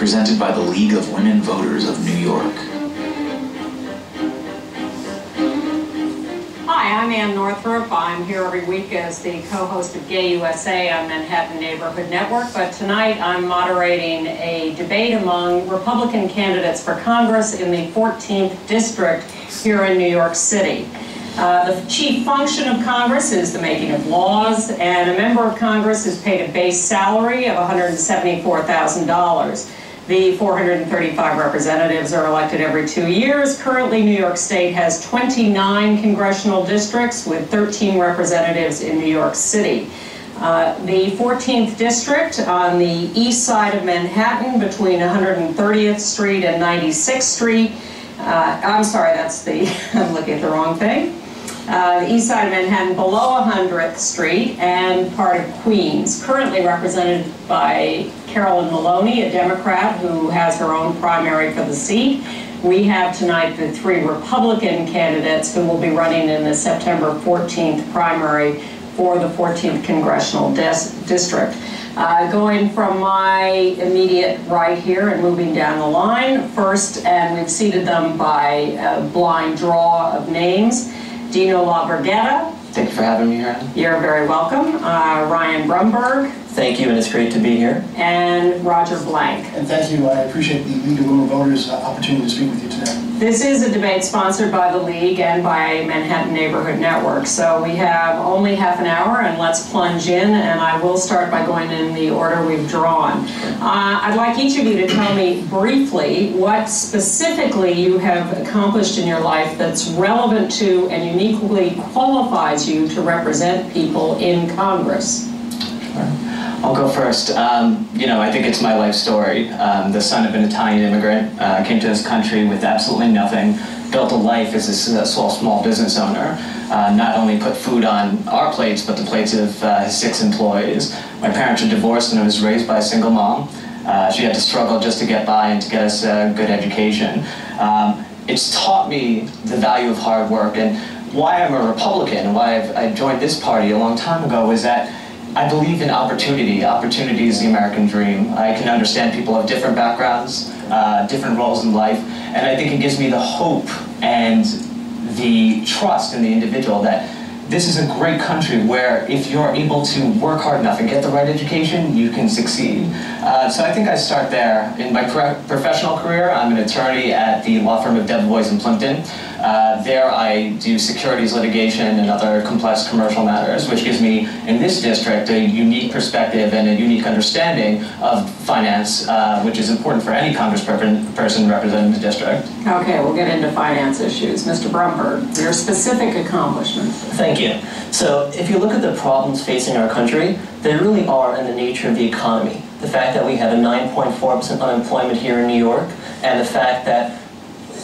presented by the League of Women Voters of New York. Hi, I'm Ann Northrup. I'm here every week as the co-host of Gay USA on Manhattan Neighborhood Network, but tonight I'm moderating a debate among Republican candidates for Congress in the 14th District here in New York City. The chief function of Congress is the making of laws, and a member of Congress is paid a base salary of $174,000. The 435 representatives are elected every 2 years. Currently, New York State has 29 congressional districts with 13 representatives in New York City. The 14th District on the east side of Manhattan between 130th Street and 96th Street. I'm sorry, I'm looking at the wrong thing. The east side of Manhattan below 100th Street and part of Queens, currently represented by Carolyn Maloney, a Democrat who has her own primary for the seat. We have tonight the 3 Republican candidates who will be running in the September 14th primary for the 14th Congressional District. Going from my immediate right here and moving down the line, first, and we've seated them by a blind draw of names. Dino. Thank you for having me here. You're very welcome. Ryan Brumberg. Thank you, and it's great to be here. And Roger Blank. And thank you. I appreciate the League of Women Voters' opportunity to speak with you today. This is a debate sponsored by the League and by Manhattan Neighborhood Network. So we have only half an hour, and let's plunge in. And I will start by going in the order we've drawn. I'd like each of you to tell me briefly what specifically you have accomplished in your life that's relevant to and uniquely qualifies you to represent people in Congress. I'll go first. I think it's my life story. The son of an Italian immigrant, came to this country with absolutely nothing, built a life as a small business owner, not only put food on our plates, but the plates of his 6 employees. My parents were divorced and I was raised by a single mom. She had to struggle just to get by and to get us a good education. It's taught me the value of hard work, and why I'm a Republican and why I joined this party a long time ago is that I believe in opportunity. Opportunity is the American dream. I can understand people have different backgrounds, different roles in life, and I think it gives me the hope and the trust in the individual that this is a great country where if you're able to work hard enough and get the right education, you can succeed. So I think I start there. In my professional career, I'm an attorney at the law firm of Debevoise and Plimpton. There I do securities litigation and other complex commercial matters, which gives me, in this district, a unique perspective and a unique understanding of finance, which is important for any congressperson representing the district. Okay, we'll get into finance issues. Mr. Brumberg, your specific accomplishments. Thank you. So if you look at the problems facing our country, they really are in the nature of the economy. The fact that we have a 9.4% unemployment here in New York, and the fact that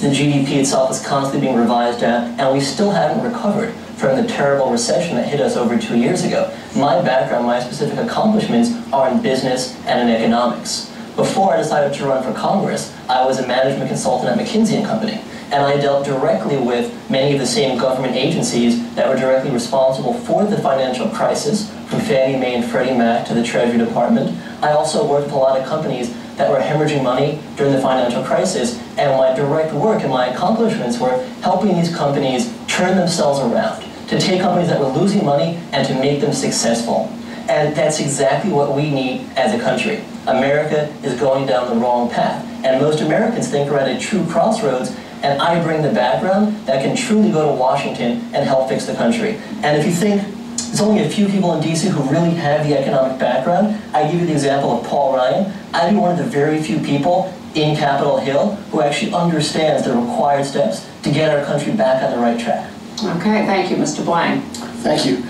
the GDP itself is constantly being revised down, and we still haven't recovered from the terrible recession that hit us over 2 years ago. My background, my specific accomplishments are in business and in economics. Before I decided to run for Congress, I was a management consultant at McKinsey & Company, and I dealt directly with many of the same government agencies that were directly responsible for the financial crisis, from Fannie Mae and Freddie Mac to the Treasury Department. I also worked with a lot of companies that were hemorrhaging money during the financial crisis, and my direct work and my accomplishments were helping these companies turn themselves around, to take companies that were losing money and to make them successful. And that's exactly what we need as a country. America is going down the wrong path, and most Americans think we're at a true crossroads, and I bring the background that can truly go to Washington and help fix the country. And if you think there's only a few people in DC who really have the economic background, I give you the example of Paul Ryan. I'd be one of the very few people in Capitol Hill who actually understands the required steps to get our country back on the right track. Okay, thank you, Mr. Blank. Thank you.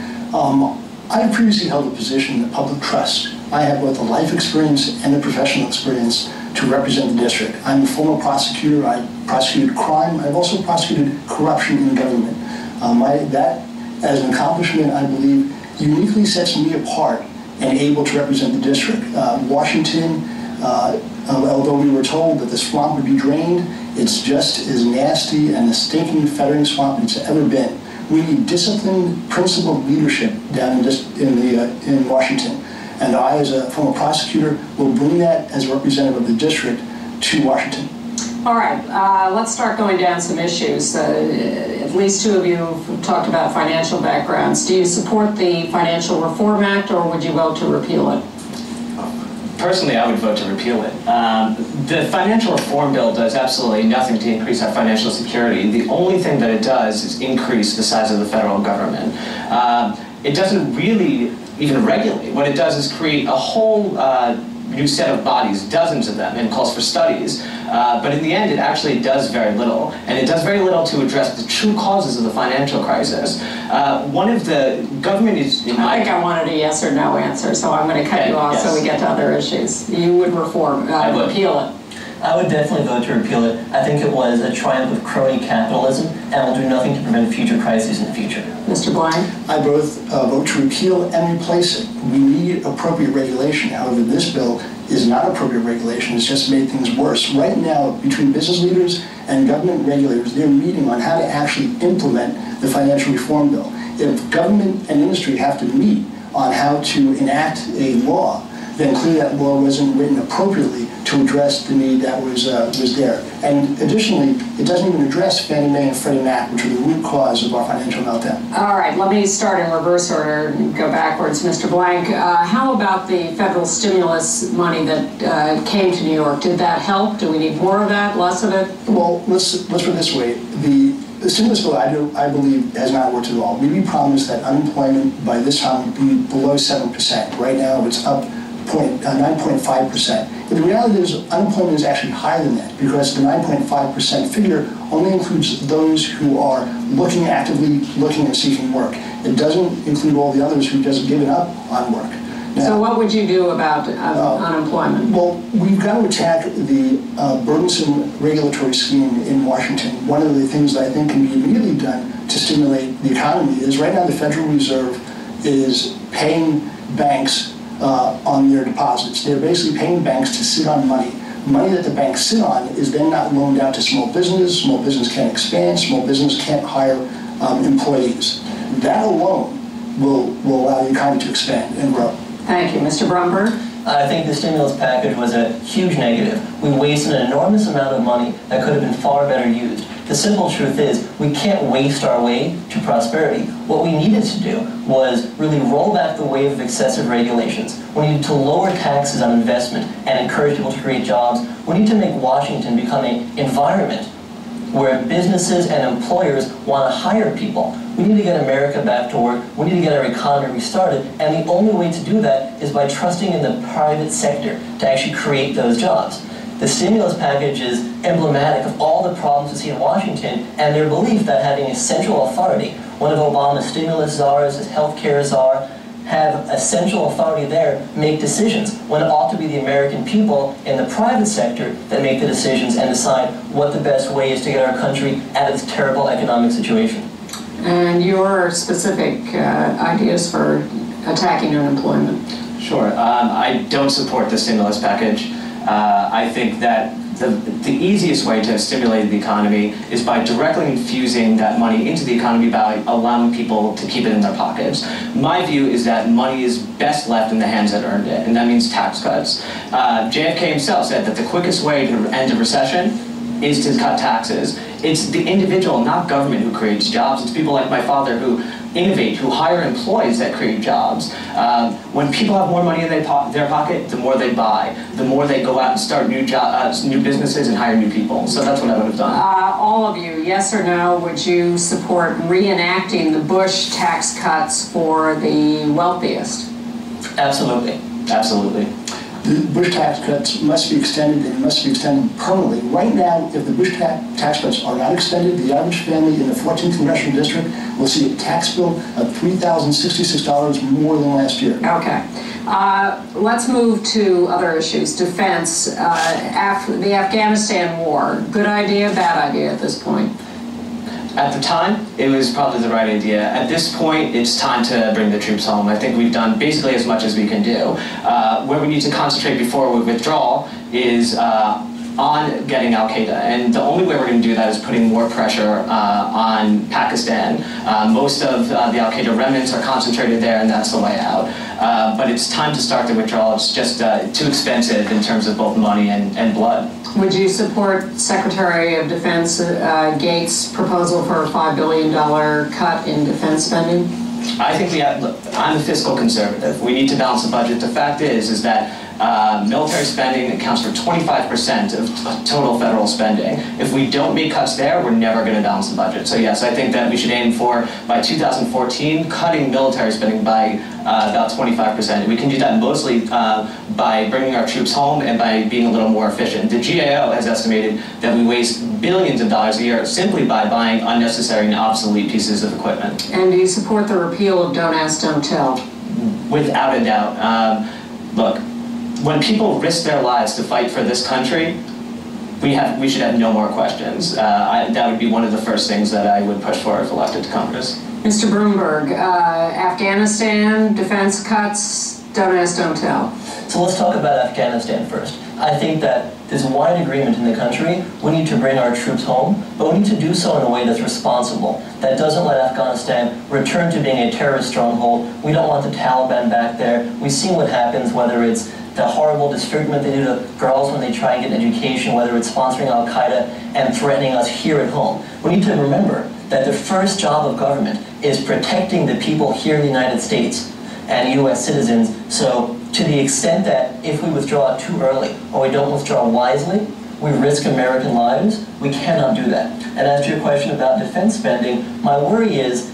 I previously held a position in public trust. I have both the life experience and the professional experience to represent the district. I'm a former prosecutor. I prosecuted crime. I've also prosecuted corruption in government. That, as an accomplishment, I believe, uniquely sets me apart and able to represent the district. Washington, although we were told that the swamp would be drained, it's just as nasty and a stinking, fettering swamp it's ever been. We need disciplined, principled leadership down in Washington. And I, as a former prosecutor, will bring that as a representative of the district to Washington. All right, let's start going down some issues. At least two of you have talked about financial backgrounds. Do you support the Financial Reform Act, or would you vote to repeal it? Personally, I would vote to repeal it. The financial reform bill does absolutely nothing to increase our financial security. The only thing that it does is increase the size of the federal government. It doesn't really even regulate. What it does is create a whole new set of bodies, dozens of them, and calls for studies. But in the end, it actually does very little. And it does very little to address the true causes of the financial crisis. One of the government is... I think I wanted a yes or no answer, so I'm going to cut you off so we get to other issues. You would repeal it. I would definitely vote to repeal it. I think it was a triumph of crony capitalism and will do nothing to prevent future crises in the future. Mr. Blank? I both vote to repeal and replace it. We need appropriate regulation. However, this bill is not appropriate regulation. It's just made things worse. Right now, between business leaders and government regulators, they're meeting on how to actually implement the financial reform bill. If government and industry have to meet on how to enact a law, then clearly that law wasn't written appropriately to address the need that was there. And additionally, it doesn't even address Fannie Mae and Freddie Mac, which are the root cause of our financial meltdown. All right, let me start in reverse order and go backwards. Mr. Blank, how about the federal stimulus money that came to New York? Did that help? Do we need more of that, less of it? Well, let's put it this way. The stimulus bill, I believe, has not worked at all. We promised that unemployment by this time would be below 7%. Right now, it's up 9.5%. But the reality is unemployment is actually higher than that, because the 9.5% figure only includes those who are actively looking and seeking work. It doesn't include all the others who've just given up on work. Now, so what would you do about unemployment? Well, we've got to attack the burdensome regulatory scheme in Washington. One of the things that I think can be immediately done to stimulate the economy is right now the Federal Reserve is paying banks on their deposits. They're basically paying banks to sit on money. Money that the banks sit on is then not loaned out to small business. Small business can't expand. Small business can't hire employees. That alone will allow the economy to expand and grow. Thank you. Mr. Brumberg? I think the stimulus package was a huge negative. We wasted an enormous amount of money that could have been far better used. The simple truth is, we can't waste our way to prosperity. What we needed to do was really roll back the wave of excessive regulations. We needed to lower taxes on investment and encourage people to create jobs. We need to make Washington become an environment where businesses and employers want to hire people. We need to get America back to work. We need to get our economy restarted. And the only way to do that is by trusting in the private sector to actually create those jobs. The stimulus package is emblematic of all the problems we see in Washington and their belief that having a central authority, one of Obama's stimulus czars, his healthcare czar, have a central authority there make decisions when it ought to be the American people in the private sector that make the decisions and decide what the best way is to get our country out of this terrible economic situation. And your specific ideas for attacking unemployment? Sure. I don't support the stimulus package. I think that the easiest way to stimulate the economy is by directly infusing that money into the economy by allowing people to keep it in their pockets. My view is that money is best left in the hands that earned it, and that means tax cuts. JFK himself said that the quickest way to end a recession is to cut taxes. It's the individual, not government, who creates jobs. It's people like my father who innovate, who hire employees that create jobs. When people have more money in their pocket, the more they buy, the more they go out and start new businesses and hire new people. So that's what I would have done. All of you, yes or no, would you support reenacting the Bush tax cuts for the wealthiest? Absolutely. Absolutely. The Bush tax cuts must be extended, and must be extended permanently. Right now, if the Bush tax cuts are not extended, the average family in the 14th Congressional District will see a tax bill of $3,066 more than last year. Okay. Let's move to other issues. Defense, the Afghanistan war. Good idea, bad idea at this point? At the time, it was probably the right idea. At this point, it's time to bring the troops home. I think we've done basically as much as we can do. Where we need to concentrate before we withdraw is on getting al-Qaeda. And the only way we're going to do that is putting more pressure on Pakistan. Most of the al-Qaeda remnants are concentrated there, and that's the way out. but it's time to start the withdrawal. It's just too expensive in terms of both money and blood. Would you support Secretary of Defense Gates' proposal for a $5 billion cut in defense spending? I think look, I'm a fiscal conservative. We need to balance the budget. The fact is that military spending accounts for 25% of total federal spending. If we don't make cuts there, we're never going to balance the budget. So yes, I think that we should aim for, by 2014, cutting military spending by about 25%. We can do that mostly by bringing our troops home and by being a little more efficient. The GAO has estimated that we waste billions of dollars a year simply by buying unnecessary and obsolete pieces of equipment. And do you support the repeal of Don't Ask, Don't Tell? Without a doubt. Look, when people risk their lives to fight for this country, we should have no more questions. That would be one of the first things that I would push for if elected to Congress. Mr. Broomberg, Afghanistan, defense cuts, don't ask, don't tell. So let's talk about Afghanistan first. I think that there's wide agreement in the country. We need to bring our troops home, but we need to do so in a way that's responsible, that doesn't let Afghanistan return to being a terrorist stronghold. We don't want the Taliban back there. We've seen what happens, whether it's the horrible disfigurement they do to girls when they try and get an education, whether it's sponsoring Al-Qaeda and threatening us here at home. We need to remember that the first job of government is protecting the people here in the United States and U.S. citizens. So to the extent that if we withdraw too early or we don't withdraw wisely, we risk American lives, we cannot do that. And as to your question about defense spending, my worry is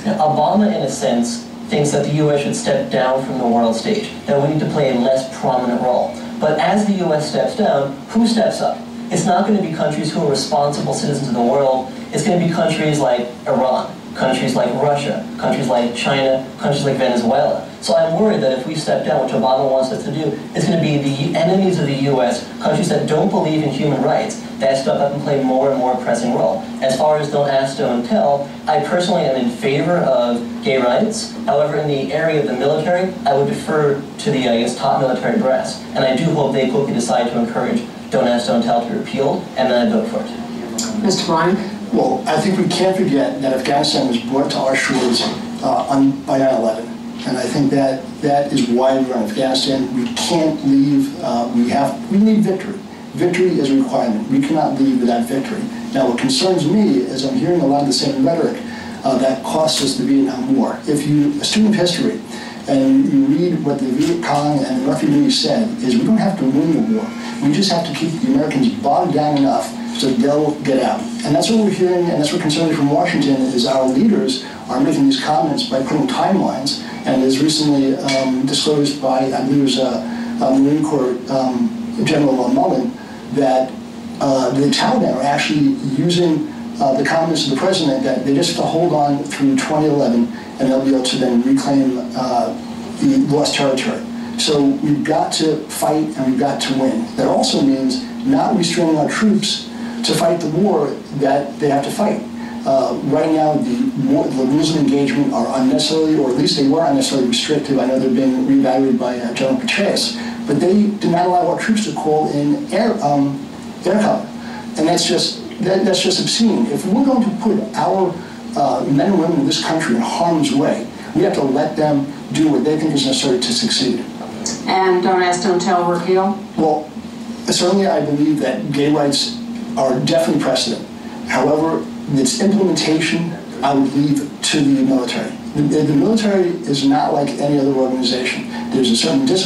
Obama, in a sense, thinks that the U.S. should step down from the world stage, that we need to play a less prominent role. But as the U.S. steps down, who steps up? It's not going to be countries who are responsible citizens of the world. It's going to be countries like Iran, countries like Russia, countries like China, countries like Venezuela. So I'm worried that if we step down, which Obama wants us to do, it's going to be the enemies of the U.S., countries that don't believe in human rights, that step up and play more and more pressing role. As far as don't ask, don't tell, I personally am in favor of gay rights. However, in the area of the military, I would defer to the top military brass. And I do hope they quickly decide to encourage don't ask, don't tell to be repealed, and then I vote for it. Mr. Blank? Well, I think we can't forget that Afghanistan was brought to our shores by 9/11. And I think that is why we're in Afghanistan. We can't leave. We need victory. Victory is a requirement. We cannot leave without victory. Now, what concerns me is I'm hearing a lot of the same rhetoric that cost us the Vietnam War. If you're a student of history and you read what the Viet Cong and the North Vietnamese said, is we don't have to win the war. We just have to keep the Americans bogged down enough so they'll get out. And that's what we're hearing, and that's what concerns me from Washington, is our leaders are making these comments by putting timelines, and as recently disclosed by, I believe it was Marine Corps General Mullen, that the Taliban are actually using the comments of the president that they just have to hold on through 2011 and they'll be able to then reclaim the lost territory. So we've got to fight and we've got to win. That also means not restraining our troops to fight the war that they have to fight. Right now, the rules of engagement are unnecessarily, or at least they were unnecessarily restrictive. I know they're being reevaluated by General Petraeus, but they did not allow our troops to call in air cover, and that's just obscene. If we're going to put our men and women in this country in harm's way, we have to let them do what they think is necessary to succeed. And don't ask, don't tell, repeal? Well, certainly I believe that gay rights are definitely precedent. However, its implementation, I would leave to the military. The military is not like any other organization. There's a certain discipline.